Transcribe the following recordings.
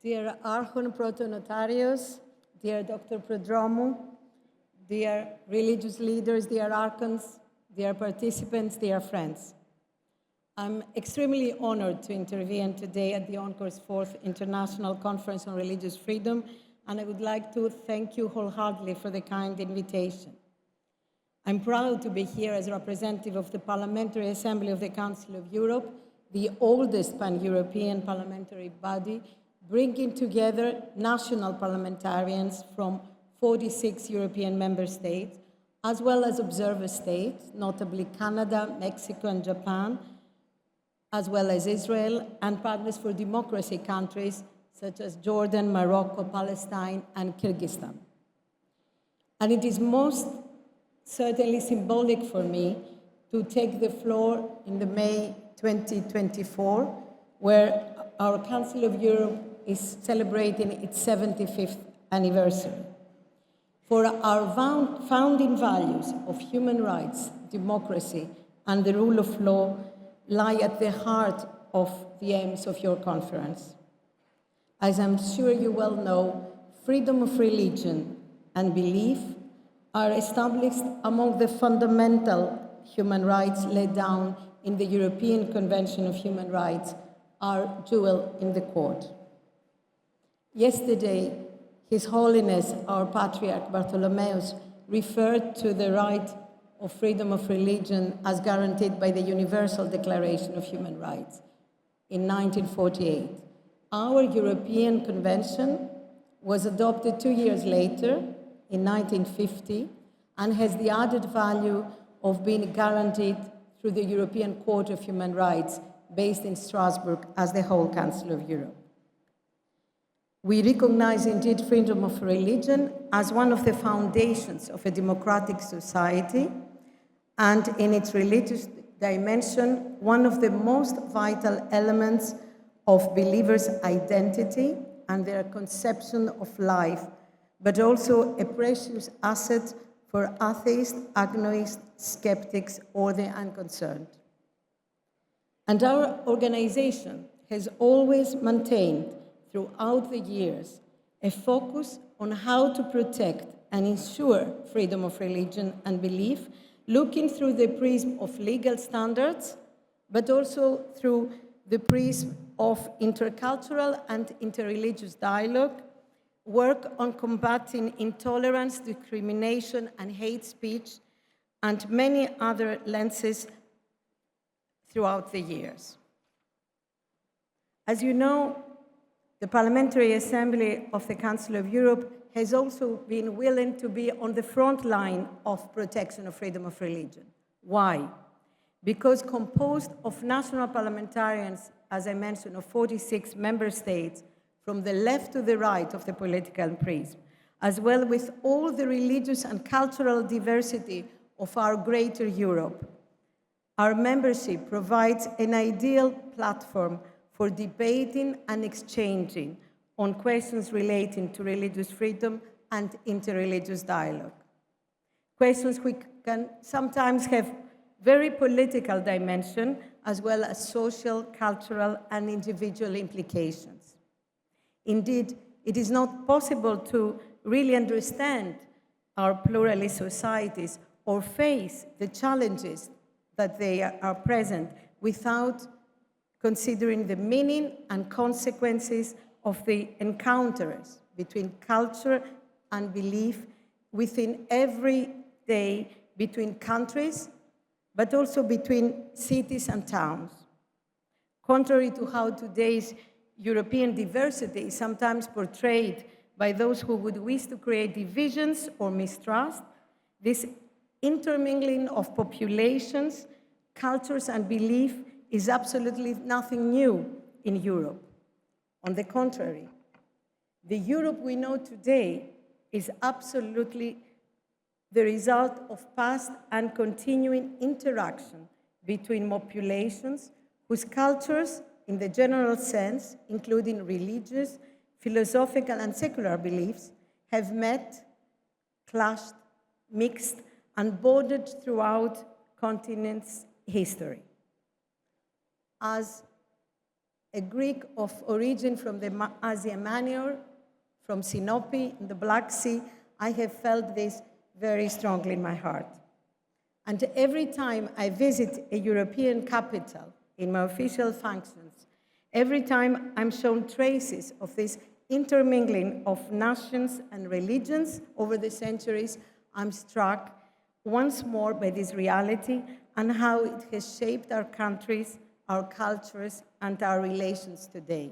Dear Archon Protonotarios, dear Dr. Prodromou, dear religious leaders, dear Archons, dear participants, dear friends. I'm extremely honored to intervene today at the ONCOR's 4th International Conference on Religious Freedom, and I would like to thank you wholeheartedly for the kind invitation. I'm proud to be here as a representative of the Parliamentary Assembly of the Council of Europe, the oldest pan-European parliamentary body, bringing together national parliamentarians from 46 European member states, as well as observer states, notably Canada, Mexico, and Japan, as well as Israel, and partners for democracy countries such as Jordan, Morocco, Palestine, and Kyrgyzstan. And it is most certainly symbolic for me to take the floor in the May 2024, where our Council of Europe is celebrating its 75th anniversary. For our founding values of human rights, democracy, and the rule of law lie at the heart of the aims of your conference. As I'm sure you well know, freedom of religion and belief are established among the fundamental human rights laid down in the European Convention of Human Rights, our jewel in the court. Yesterday, His Holiness, our Patriarch Bartholomeus, referred to the right of freedom of religion as guaranteed by the Universal Declaration of Human Rights in 1948. Our European Convention was adopted 2 years later, in 1950, and has the added value of being guaranteed through the European Court of Human Rights, based in Strasbourg as the whole Council of Europe. We recognize indeed freedom of religion as one of the foundations of a democratic society, and in its religious dimension, one of the most vital elements of believers' identity and their conception of life, but also a precious asset for atheists, agnostics, skeptics, or the unconcerned. And our organization has always maintained throughout the years a focus on how to protect and ensure freedom of religion and belief, looking through the prism of legal standards, but also through the prism of intercultural and interreligious dialogue, work on combating intolerance, discrimination, and hate speech, and many other lenses throughout the years. As you know, the Parliamentary Assembly of the Council of Europe has also been willing to be on the front line of protection of freedom of religion. Why? Because composed of national parliamentarians, as I mentioned, of 46 member states, from the left to the right of the political prism, as well with all the religious and cultural diversity of our greater Europe, our membership provides an ideal platform for debating and exchanging on questions relating to religious freedom and interreligious dialogue. Questions which can sometimes have very political dimension, as well as social, cultural, and individual implications. Indeed, it is not possible to really understand our pluralist societies or face the challenges that they are present without considering the meaning and consequences of the encounters between culture and belief within every day, between countries, but also between cities and towns. Contrary to how today's European diversity is sometimes portrayed by those who would wish to create divisions or mistrust, this intermingling of populations, cultures, and belief is absolutely nothing new in Europe. On the contrary, the Europe we know today is absolutely the result of past and continuing interaction between populations whose cultures, in the general sense, including religious, philosophical, and secular beliefs, have met, clashed, mixed, and bordered throughout continents' history. As a Greek of origin from the Asia Minor, from Sinope in the Black Sea, I have felt this very strongly in my heart. And every time I visit a European capital in my official functions, every time I'm shown traces of this intermingling of nations and religions over the centuries, I'm struck once more by this reality and how it has shaped our countries, our cultures, and our relations today.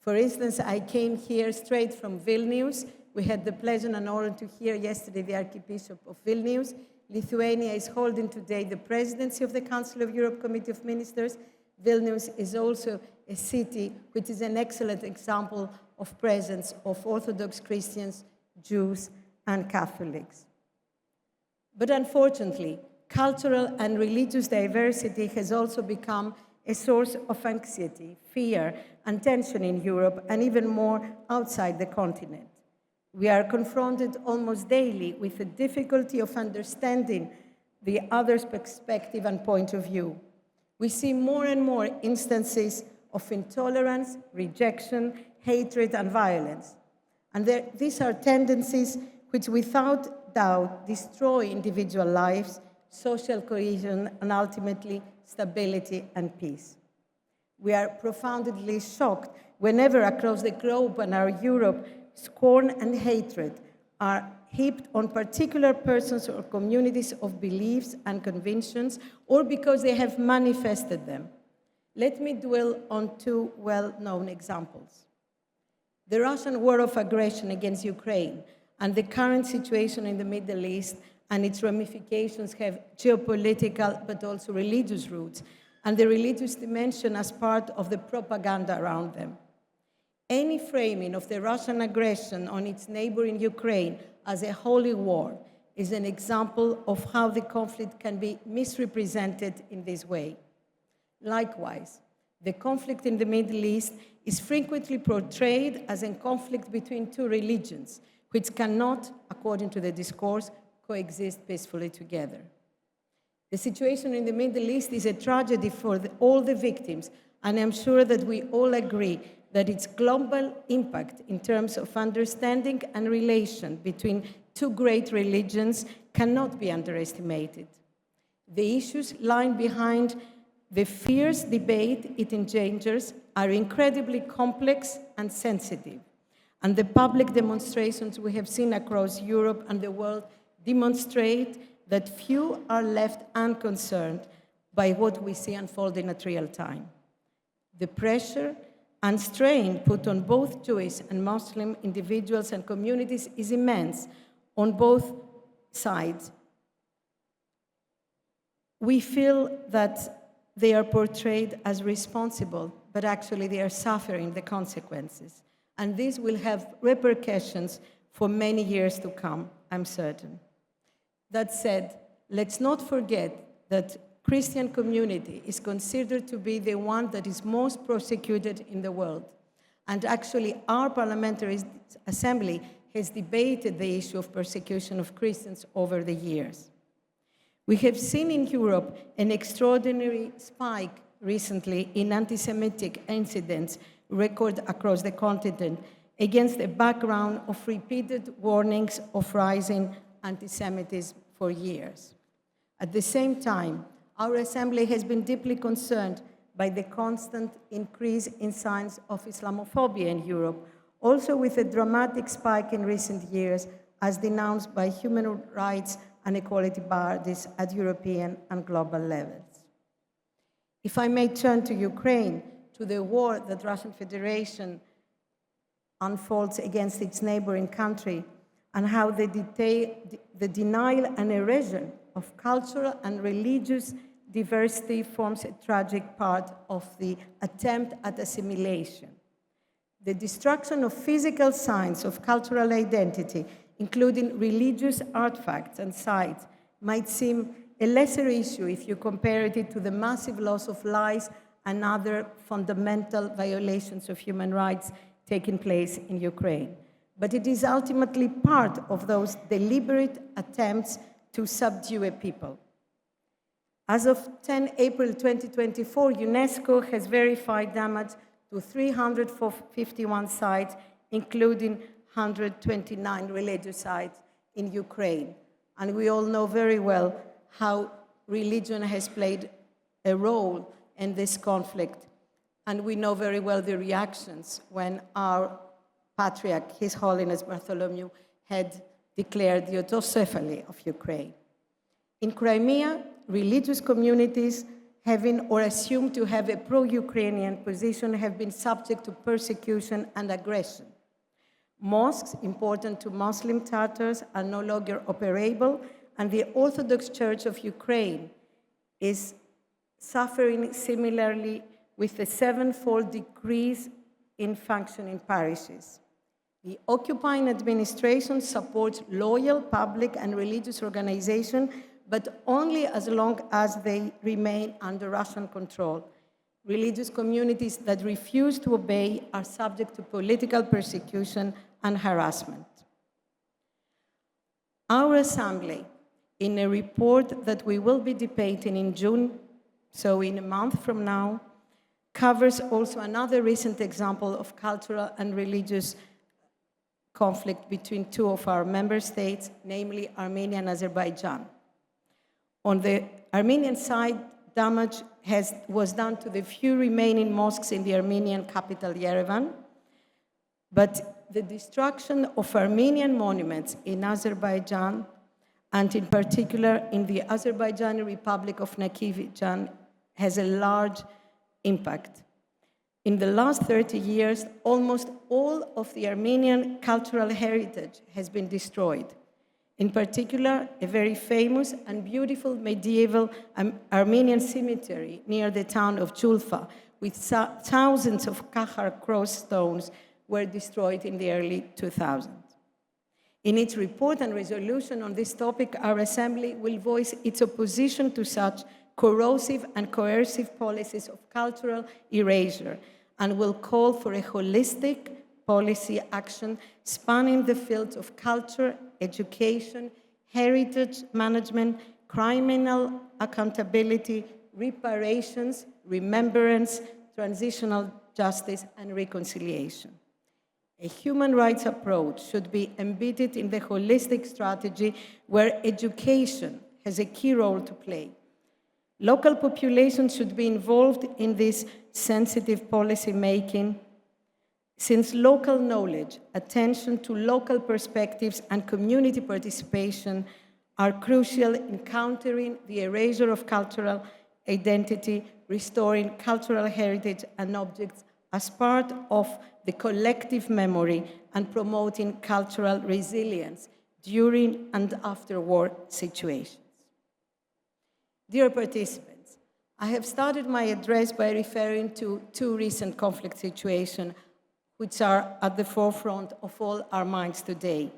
For instance, I came here straight from Vilnius. We had the pleasure and honor to hear yesterday the Archbishop of Vilnius. Lithuania is holding today the presidency of the Council of Europe Committee of Ministers. Vilnius is also a city which is an excellent example of presence of Orthodox Christians, Jews, and Catholics. But unfortunately, cultural and religious diversity has also become a source of anxiety, fear, and tension in Europe, and even more outside the continent. We are confronted almost daily with the difficulty of understanding the other's perspective and point of view. We see more and more instances of intolerance, rejection, hatred, and violence. And these are tendencies which, without doubt, destroy individual lives, social cohesion, and ultimately stability and peace. We are profoundly shocked whenever across the globe and our Europe, scorn and hatred are heaped on particular persons or communities of beliefs and convictions, or because they have manifested them. Let me dwell on two well-known examples. The Russian war of aggression against Ukraine and the current situation in the Middle East and its ramifications have geopolitical but also religious roots, and the religious dimension as part of the propaganda around them. Any framing of the Russian aggression on its neighbor in Ukraine as a holy war is an example of how the conflict can be misrepresented in this way. Likewise, the conflict in the Middle East is frequently portrayed as a conflict between two religions, which cannot, according to the discourse, coexist peacefully together. The situation in the Middle East is a tragedy for all the victims, and I'm sure that we all agree that its global impact in terms of understanding and relation between two great religions cannot be underestimated. The issues lying behind the fierce debate it engenders are incredibly complex and sensitive, and the public demonstrations we have seen across Europe and the world demonstrate that few are left unconcerned by what we see unfolding at real time. The pressure and strain put on both Jewish and Muslim individuals and communities is immense on both sides. We feel that they are portrayed as responsible, but actually they are suffering the consequences. And this will have repercussions for many years to come, I'm certain. That said, let's not forget that Christian community is considered to be the one that is most persecuted in the world. And actually, our Parliamentary Assembly has debated the issue of persecution of Christians over the years. We have seen in Europe an extraordinary spike recently in anti-Semitic incidents recorded across the continent against a background of repeated warnings of rising anti-Semitism for years. At the same time, our Assembly has been deeply concerned by the constant increase in signs of Islamophobia in Europe, also with a dramatic spike in recent years, as denounced by human rights and equality bodies at European and global levels. If I may turn to Ukraine, to the war that Russian Federation unfolds against its neighboring country, and how the denial and erosion of cultural and religious diversity forms a tragic part of the attempt at assimilation. The destruction of physical signs of cultural identity, including religious artifacts and sites, might seem a lesser issue if you compare it to the massive loss of lives and other fundamental violations of human rights taking place in Ukraine. But it is ultimately part of those deliberate attempts to subdue a people. As of 10 April 2024, UNESCO has verified damage to 351 sites, including 129 religious sites in Ukraine. And we all know very well how religion has played a role in this conflict. And we know very well the reactions when our Patriarch, His Holiness Bartholomew, had declared the autocephaly of Ukraine. In Crimea, religious communities having or assumed to have a pro-Ukrainian position have been subject to persecution and aggression. Mosques important to Muslim Tatars are no longer operable, and the Orthodox Church of Ukraine is suffering similarly with a sevenfold decrease in functioning parishes. The occupying administration supports loyal public and religious organizations, but only as long as they remain under Russian control. Religious communities that refuse to obey are subject to political persecution and harassment. Our Assembly, in a report that we will be debating in June, so in a month from now, covers also another recent example of cultural and religious conflict between two of our member states, namely Armenia and Azerbaijan. On the Armenian side, damage was done to the few remaining mosques in the Armenian capital, Yerevan, but the destruction of Armenian monuments in Azerbaijan, and in particular in the Azerbaijani Republic of Nakhchivan, has a large impact. In the last 30 years, almost all of the Armenian cultural heritage has been destroyed. In particular, a very famous and beautiful medieval Armenian cemetery near the town of Julfa, with thousands of Kahar cross stones, were destroyed in the early 2000s. In its report and resolution on this topic, our Assembly will voice its opposition to such corrosive and coercive policies of cultural erasure, and will call for a holistic policy action spanning the fields of culture, education, heritage management, criminal accountability, reparations, remembrance, transitional justice, and reconciliation. A human rights approach should be embedded in the holistic strategy where education has a key role to play. Local populations should be involved in this sensitive policy making, since local knowledge, attention to local perspectives, and community participation are crucial in countering the erasure of cultural identity, restoring cultural heritage and objects as part of the collective memory, and promoting cultural resilience during and after war situations. Dear participants, I have started my address by referring to two recent conflict situations which are at the forefront of all our minds today,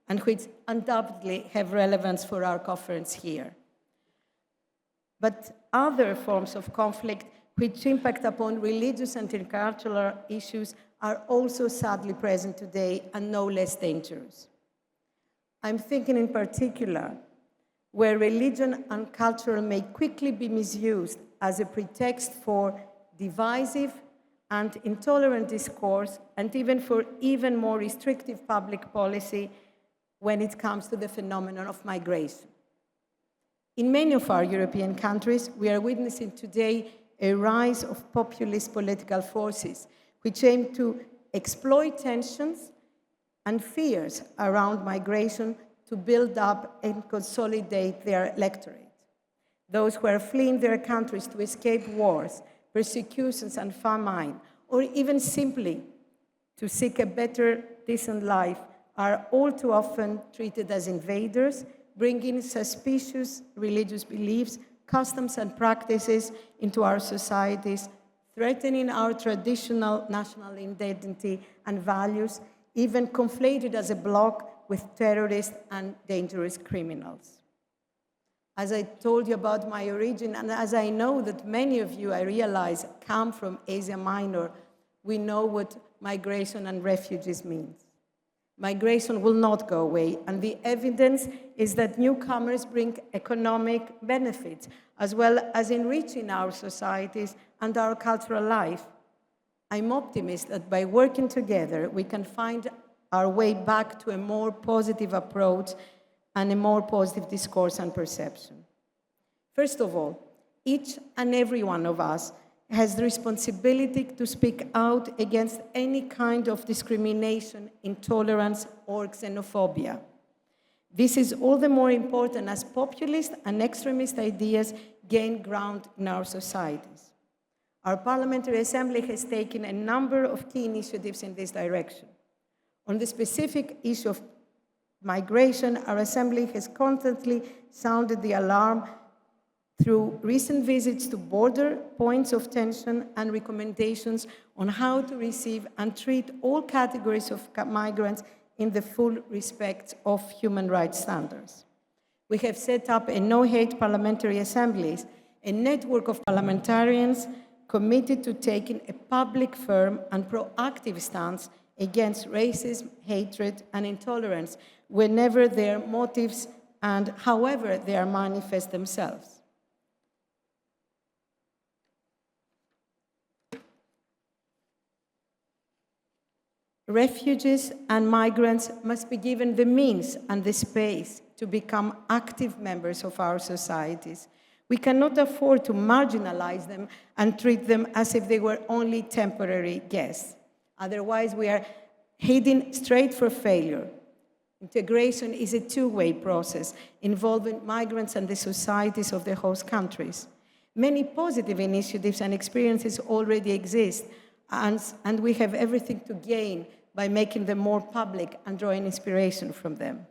and which undoubtedly have relevance for our conference here. But other forms of conflict which impact upon religious and intercultural issues are also sadly present today and no less dangerous. I'm thinking in particular where religion and culture may quickly be misused as a pretext for divisive and intolerant discourse, and even for even more restrictive public policy when it comes to the phenomenon of migration. In many of our European countries, we are witnessing today a rise of populist political forces which aim to exploit tensions and fears around migration to build up and consolidate their electorate. Those who are fleeing their countries to escape wars, persecutions, and famine, or even simply to seek a better, decent life, are all too often treated as invaders, bringing suspicious religious beliefs, customs, and practices into our societies, threatening our traditional national identity and values, even conflated as a bloc with terrorists and dangerous criminals. As I told you about my origin, and as I know that many of you, I realize, come from Asia Minor, we know what migration and refugees means. Migration will not go away, and the evidence is that newcomers bring economic benefits, as well as enriching our societies and our cultural life. I'm optimistic that by working together, we can find our way back to a more positive approach and a more positive discourse and perception. First of all, each and every one of us has the responsibility to speak out against any kind of discrimination, intolerance, or xenophobia. This is all the more important as populist and extremist ideas gain ground in our societies. Our Parliamentary Assembly has taken a number of key initiatives in this direction. On the specific issue of migration, our Assembly has constantly sounded the alarm through recent visits to border points of tension and recommendations on how to receive and treat all categories of migrants in the full respect of human rights standards. We have set up a no-hate parliamentary assemblies, a network of parliamentarians committed to taking a public, firm, and proactive stance against racism, hatred, and intolerance whenever their motives and however they are manifest themselves. Refugees and migrants must be given the means and the space to become active members of our societies. We cannot afford to marginalize them and treat them as if they were only temporary guests. Otherwise, we are heading straight for failure. Integration is a two-way process involving migrants and the societies of the host countries. Many positive initiatives and experiences already exist, and we have everything to gain by making them more public and drawing inspiration from them.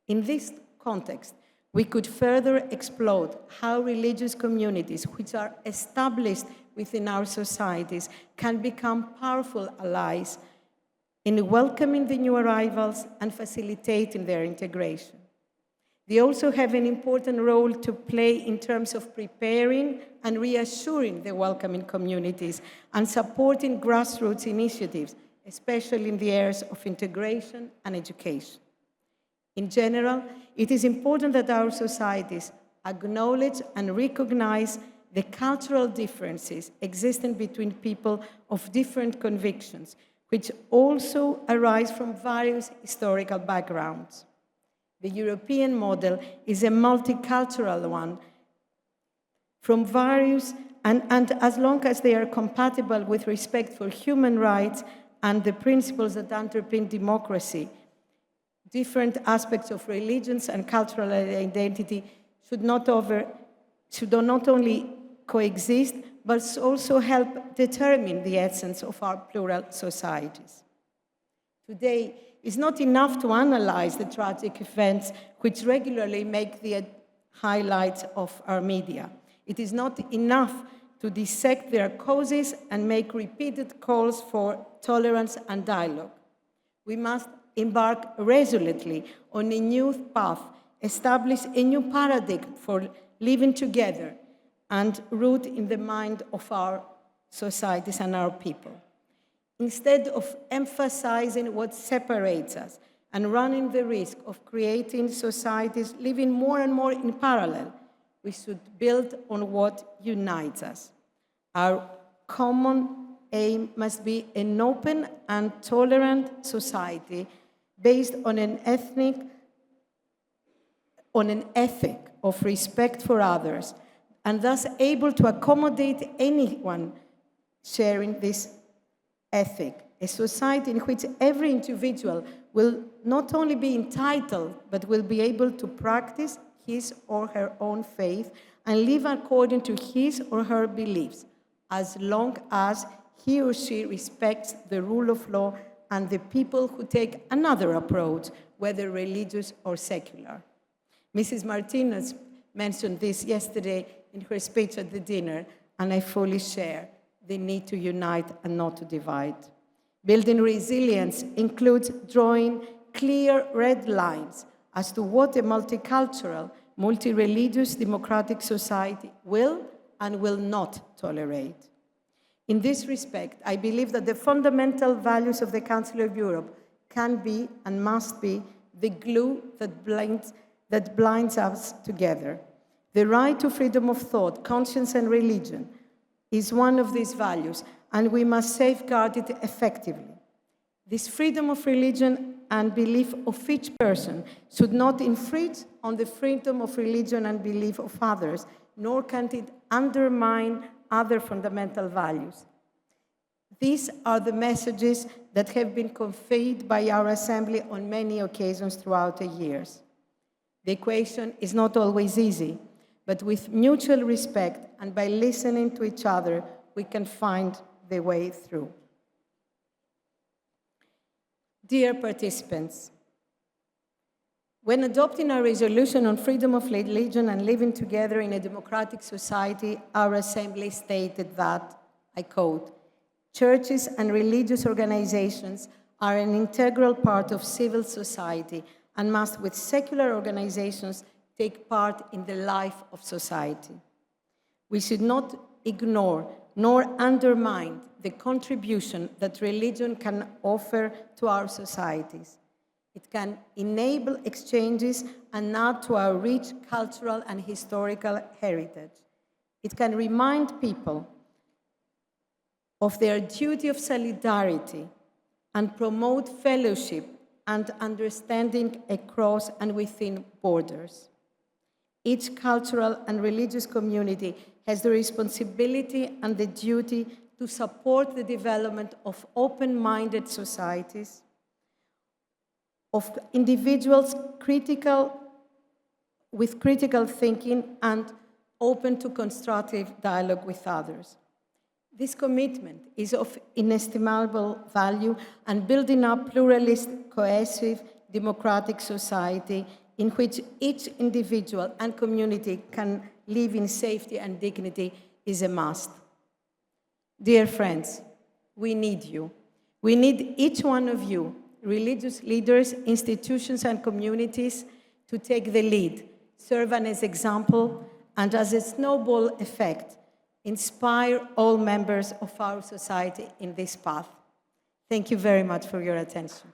In this context, we could further explore how religious communities, which are established within our societies, can become powerful allies in welcoming the new arrivals and facilitating their integration. They also have an important role to play in terms of preparing and reassuring the welcoming communities and supporting grassroots initiatives, especially in the areas of integration and education. In general, it is important that our societies acknowledge and recognize the cultural differences existing between people of different convictions, which also arise from various historical backgrounds. The European model is a multicultural one from various, and as long as they are compatible with respect for human rights and the principles that underpin democracy, different aspects of religions and cultural identity should not only coexist, but also help determine the essence of our plural societies. Today, it's not enough to analyze the tragic events which regularly make the highlights of our media. It is not enough to dissect their causes and make repeated calls for tolerance and dialogue. We must embark resolutely on a new path, establish a new paradigm for living together, and root in the mind of our societies and our people. Instead of emphasizing what separates us and running the risk of creating societies living more and more in parallel, we should build on what unites us. Our common aim must be an open and tolerant society based on an ethic of respect for others, and thus able to accommodate anyone sharing this ethic, a society in which every individual will not only be entitled, but will be able to practice his or her own faith and live according to his or her beliefs, as long as he or she respects the rule of law and the people who take another approach, whether religious or secular. Mrs. Martinez mentioned this yesterday in her speech at the dinner, and I fully share the need to unite and not to divide. Building resilience includes drawing clear red lines as to what a multicultural, multi-religious democratic society will and will not tolerate. In this respect, I believe that the fundamental values of the Council of Europe, can be and must be the glue that binds us together. The right to freedom of thought, conscience, and religion is one of these values, and we must safeguard it effectively. This freedom of religion and belief of each person should not infringe on the freedom of religion and belief of others, nor can it undermine other fundamental values. These are the messages that have been conveyed by our Assembly on many occasions throughout the years. The equation is not always easy, but with mutual respect and by listening to each other, we can find the way through. Dear participants, when adopting our resolution on freedom of religion and living together in a democratic society, our Assembly stated that, I quote, "Churches and religious organizations are an integral part of civil society and must, with secular organizations, take part in the life of society. We should not ignore nor undermine the contribution that religion can offer to our societies. It can enable exchanges and add to our rich cultural and historical heritage. It can remind people of their duty of solidarity and promote fellowship and understanding across and within borders. Each cultural and religious community has the responsibility and the duty to support the development of open-minded societies, of individuals with critical thinking and open to constructive dialogue with others. This commitment is of inestimable value and building a pluralist, cohesive, democratic society in which each individual and community can live in safety and dignity is a must. Dear friends, we need you. We need each one of you, religious leaders, institutions, and communities, to take the lead, serve as an example, and as a snowball effect, inspire all members of our society in this path. Thank you very much for your attention.